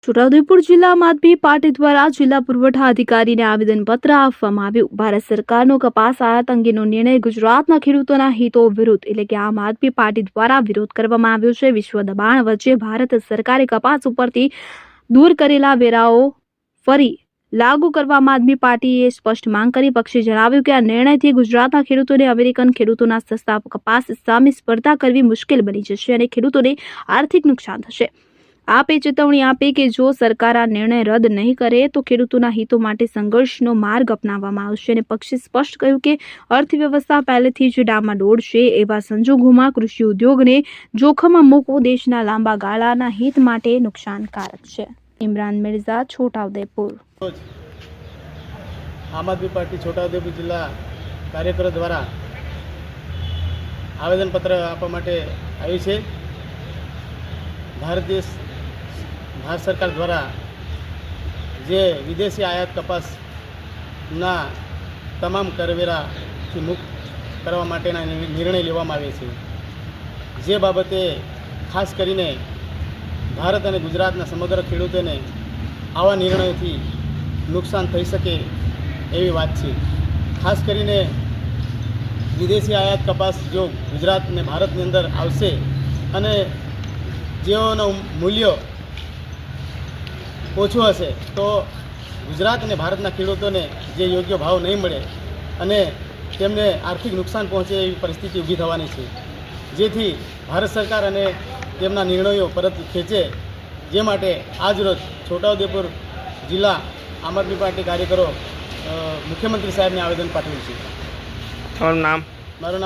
છોટાઉદેપુર જિલ્લા આમ આદમી પાર્ટી દ્વારા જિલ્લા પુરવઠા અધિકારીને આવેદનપત્ર આપવામાં આવ્યું। ભારત સરકારનો કપાસ આયાત અંગેનો નિર્ણય ગુજરાતના ખેડૂતોના હિતો વિરુદ્ધ એટલે કે આમ આદમી પાર્ટી દ્વારા વિરોધ કરવામાં આવ્યો છે। વિશ્વ દબાણ વચ્ચે ભારત સરકારે કપાસ ઉપરથી દૂર કરેલા વેરાઓ ફરી લાગુ કરવા આમ આદમી પાર્ટીએ સ્પષ્ટ માંગ કરી। પક્ષે જણાવ્યું કે આ નિર્ણયથી ગુજરાતના ખેડૂતોને અમેરિકન ખેડૂતોના સસ્તા કપાસ સામે સ્પર્ધા કરવી મુશ્કેલ બની જશે અને ખેડૂતોને આર્થિક નુકસાન થશે। આપે ચેતવણી આપી કે જો સરકાર આ નિર્ણય રદ નહીં કરે તો ખેડૂતોના હિતો માટે સંઘર્ષનો માર્ગ અપનાવવામાં આવશે અને પક્ષે સ્પષ્ટ કહ્યું કે અર્થવ્યવસ્થા પહેલેથી જ ડામાડોળ છે। એવા સંજોગોમાં કૃષિ ઉદ્યોગને જોખમમાં મૂકવું દેશના લાંબા ગાળાના હિત માટે નુકસાનકારક છે। ઇમરાન મિર્ઝા, છોટાઉદેપુર। આમ આદમી પાર્ટી છોટાઉદેપુર જિલ્લા કાર્યકરો દ્વારા આવેદનપત્ર આપવા માટે આવી છે। ભારત સરકાર દ્વારા જે વિદેશી આયાત કપાસના તમામ કરવેરાથી મુક્ત કરવા માટેના નિર્ણય લેવામાં આવે છે, જે બાબતે ખાસ કરીને ભારત અને ગુજરાતના સમગ્ર ખેડૂતોને આવા નિર્ણયોથી નુકસાન થઈ શકે એવી વાત છે। ખાસ કરીને વિદેશી આયાત કપાસ જો ગુજરાત અને ભારતની અંદર આવશે અને જેઓનું મૂલ્ય ઓછું હશે તો ગુજરાત અને ભારતના ખેડૂતોને જે યોગ્ય ભાવ નહીં મળે અને તેમને આર્થિક નુકસાન પહોંચે એવી પરિસ્થિતિ ઊભી થવાની છે, જેથી ભારત સરકાર અને તેમના નિર્ણયો પરત ખેંચે, જે માટે આજરોજ છોટાઉદેપુર જિલ્લા આમ આદમી પાર્ટી કાર્યકરો મુખ્યમંત્રી સાહેબને આવેદન પાઠવ્યું છે। તમારું નામ? મારું નામ